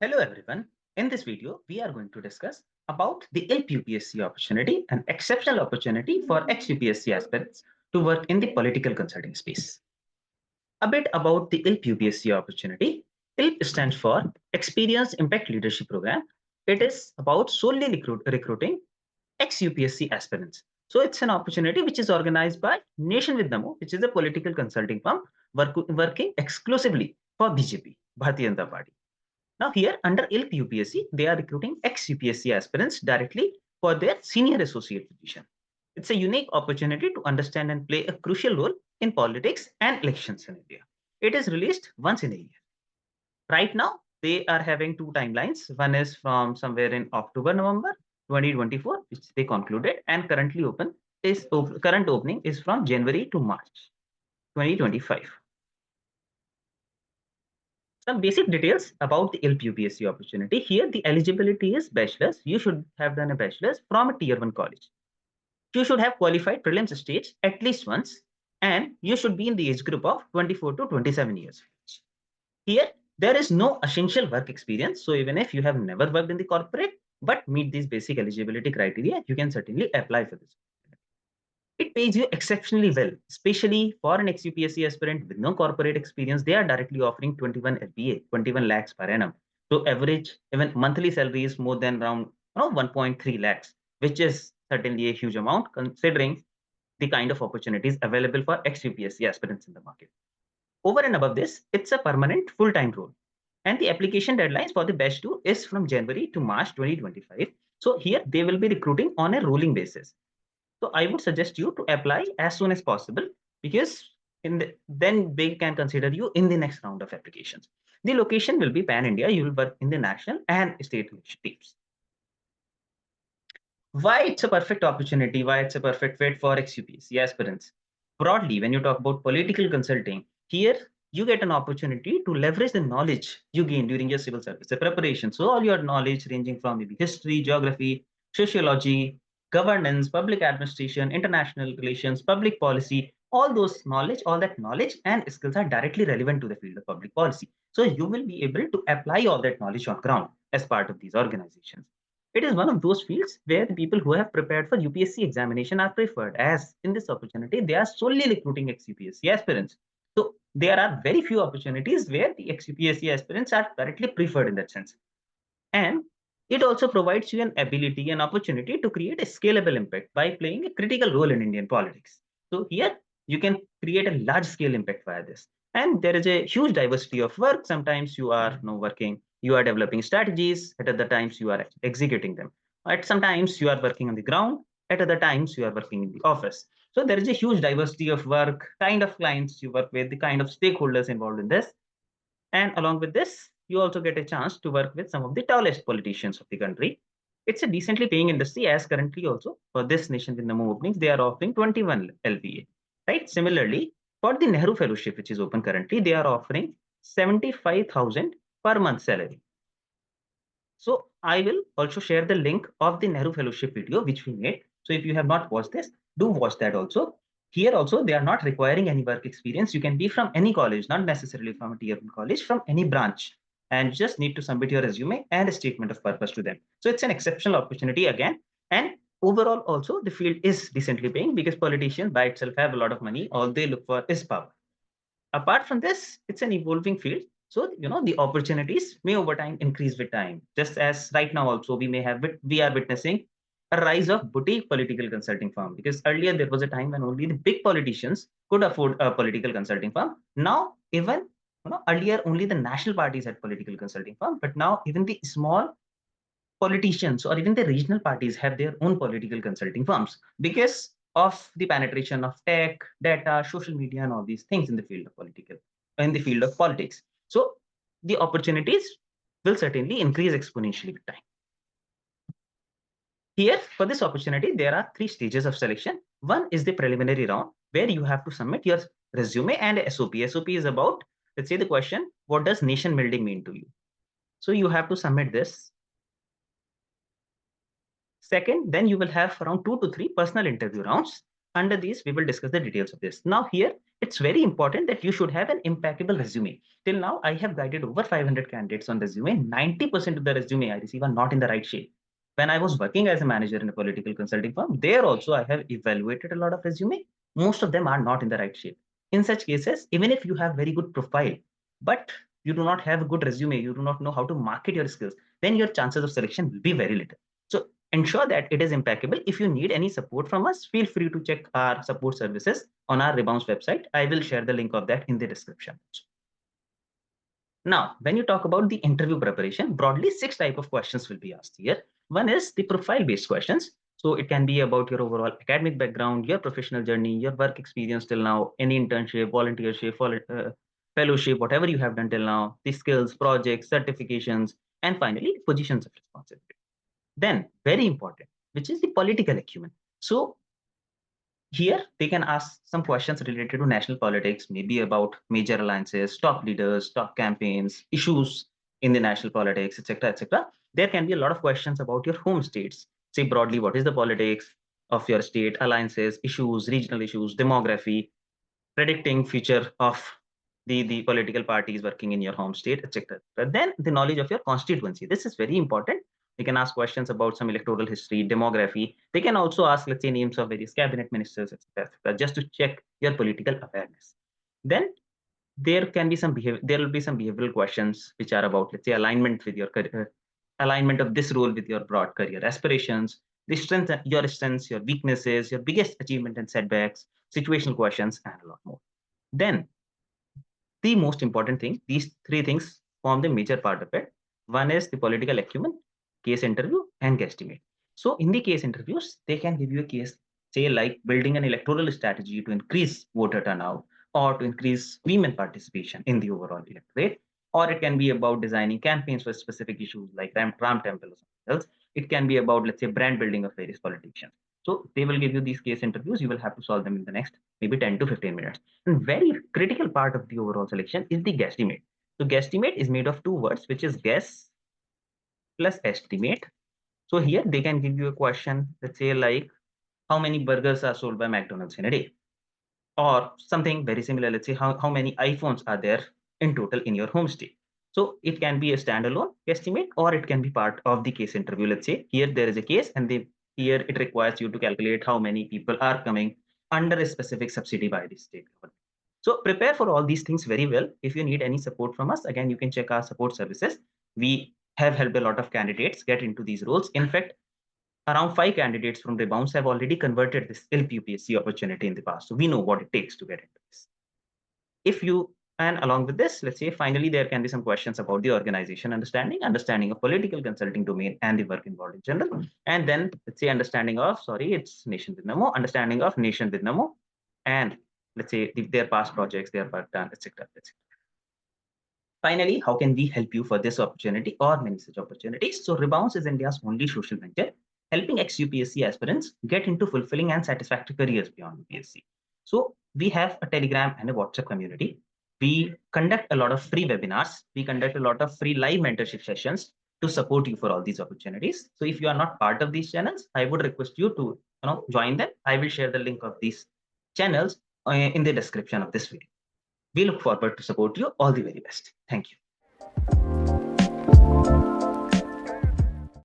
Hello everyone. In this video, we are going to discuss about the EILP UPSC opportunity, an exceptional opportunity for ex-UPSC aspirants to work in the political consulting space. A bit about the EILP UPSC opportunity. EILP stands for Experience Impact Leadership Program. It is about solely recruiting ex-UPSC aspirants. So it's an opportunity which is organized by Nation with Namo, which is a political consulting firm working exclusively for BJP, Bharatiya Janata Party. Now here under EILP UPSC, they are recruiting ex-UPSC aspirants directly for their senior associate position. It's a unique opportunity to understand and play a crucial role in politics and elections in India. It is released once in a year. Right now, they are having two timelines. One is from somewhere in October, November 2024, which they concluded, and current opening is from January to March 2025. Some basic details about the EILP UPSC opportunity. Here, the eligibility is bachelor's. You should have done a bachelor's from a tier 1 college. You should have qualified prelims stage at least once, and you should be in the age group of 24 to 27 years. Here, there is no essential work experience. So even if you have never worked in the corporate, but meet these basic eligibility criteria, you can certainly apply for this. It pays you exceptionally well, especially for an ex-UPSC aspirant with no corporate experience. They are directly offering 21 LPA, 21 lakhs per annum. So average, even monthly salary is more than around 1.3 lakhs, which is certainly a huge amount considering the kind of opportunities available for ex-UPSC aspirants in the market. Over and above this, it's a permanent full-time role. And the application deadlines for the batch 2 is from January to March 2025. So here they will be recruiting on a rolling basis. So I would suggest you to apply as soon as possible because then they can consider you in the next round of applications. The location will be pan India. You will work in the national and state teams. Why it's a perfect opportunity? Why it's a perfect fit for ex-UPSC aspirants? Broadly, when you talk about political consulting, here you get an opportunity to leverage the knowledge you gain during your civil service preparation. So all your knowledge ranging from maybe history, geography, sociology, governance, public administration, international relations, public policy, all that knowledge and skills are directly relevant to the field of public policy. So you will be able to apply all that knowledge on ground as part of these organizations. It is one of those fields where the people who have prepared for UPSC examination are preferred, as in this opportunity, they are solely recruiting ex-UPSC aspirants. So there are very few opportunities where the ex-UPSC aspirants are directly preferred in that sense. And it also provides you an opportunity to create a scalable impact by playing a critical role in Indian politics. So here you can create a large scale impact via this. And there is a huge diversity of work. Sometimes you are you are developing strategies, at other times you are executing them. At sometimes you are working on the ground, at other times you are working in the office. So there is a huge diversity of work, kind of clients you work with, the kind of stakeholders involved in this. And along with this, you also get a chance to work with some of the tallest politicians of the country. It's a decently paying industry, as currently also for this nation with Namo openings, they are offering 21 LPA. Right? Similarly, for the Nehru Fellowship, which is open currently, they are offering 75,000 per month salary. So I will also share the link of the Nehru Fellowship video, which we made. So if you have not watched this, do watch that also. Here also, they are not requiring any work experience. You can be from any college, not necessarily from a tier 1 college, from any branch, and just need to submit your resume and a statement of purpose to them. So it's an exceptional opportunity again. And overall, also, the field is decently paying because politicians by itself have a lot of money. All they look for is power. Apart from this, it's an evolving field. So, the opportunities may over time increase with time. Just as right now also we are witnessing a rise of boutique political consulting firm, because earlier there was a time when only the big politicians could afford a political consulting firm. Now, even earlier only the national parties had political consulting firm, but now even the small politicians or even the regional parties have their own political consulting firms because of the penetration of tech, data, social media, and all these things in the field of politics. So the opportunities will certainly increase exponentially with time. Here, for this opportunity, there are 3 stages of selection. One is the preliminary round, where you have to submit your resume and SOP. SOP is about, let's say, the question, what does nation building mean to you? So you have to submit this. Second, then you will have around 2 to 3 personal interview rounds. Under these, we will discuss the details of this. Now here, it's very important that you should have an impeccable resume. Till now, I have guided over 500 candidates on resume. 90% of the resume I receive are not in the right shape. When I was working as a manager in a political consulting firm, there also I have evaluated a lot of resume. Most of them are not in the right shape. In such cases, even if you have very good profile, but you do not have a good resume, you do not know how to market your skills, then your chances of selection will be very little. So ensure that it is impeccable. If you need any support from us, feel free to check our support services on our Rebounce website. I will share the link of that in the description. Now, when you talk about the interview preparation, broadly 6 types of questions will be asked here. One is the profile-based questions. So it can be about your overall academic background, your professional journey, your work experience till now, any internship, volunteership, fellowship, whatever you have done till now, the skills, projects, certifications, and finally, positions of responsibility. Then, very important, which is the political acumen. So here, they can ask some questions related to national politics, maybe about major alliances, top leaders, top campaigns, issues in the national politics, etc., etc. There can be a lot of questions about your home states. Say broadly, what is the politics of your state, alliances, issues, regional issues, demography, predicting future of the political parties working in your home state, etc. Then the knowledge of your constituency. This is very important. They can ask questions about some electoral history, demography. They can also ask, let's say, names of various cabinet ministers, etc., just to check your political awareness. Then there can be some there will be some behavioral questions which are about, let's say, alignment with your career, alignment of this role with your broad career aspirations, the strength, your strengths, your weaknesses, your biggest achievement and setbacks, situational questions, and a lot more. Then the most important thing, these 3 things form the major part of it. One is the political acumen, case interview, and guesstimate. So in the case interviews, they can give you a case, say like building an electoral strategy to increase voter turnout or to increase women participation in the overall electorate. Or it can be about designing campaigns for specific issues like Ram Temple or something else. It can be about, let's say, brand building of various politicians. So they will give you these case interviews. You will have to solve them in the next maybe 10 to 15 minutes. And very critical part of the overall selection is the guesstimate. So guesstimate is made of 2 words, which is guess plus estimate. So here they can give you a question, let's say like, how many burgers are sold by McDonald's in a day? Or something very similar, let's say how many iPhones are there in total in your home state. So it can be a standalone estimate, or it can be part of the case interview. Let's say here there is a case, and here it requires you to calculate how many people are coming under a specific subsidy by the state government. So prepare for all these things very well. If you need any support from us, again, you can check our support services. We have helped a lot of candidates get into these roles. In fact, around 5 candidates from Rebounce have already converted this EILP UPSC opportunity in the past. So we know what it takes to get into this. If you, and along with this, let's say finally, there can be some questions about the organization understanding of political consulting domain and the work involved in general. And then let's say understanding of, it's Nation with Namo, understanding of Nation with Namo, and let's say their past projects, their work done, etc., etc. Finally, how can we help you for this opportunity or many such opportunities? So Rebounce is India's only social venture helping ex-UPSC aspirants get into fulfilling and satisfactory careers beyond UPSC. So we have a Telegram and a WhatsApp community. We conduct a lot of free webinars. We conduct a lot of free live mentorship sessions to support you for all these opportunities. So if you are not part of these channels, I would request you to join them. I will share the link of these channels in the description of this video. We look forward to support you. All the very best. Thank you.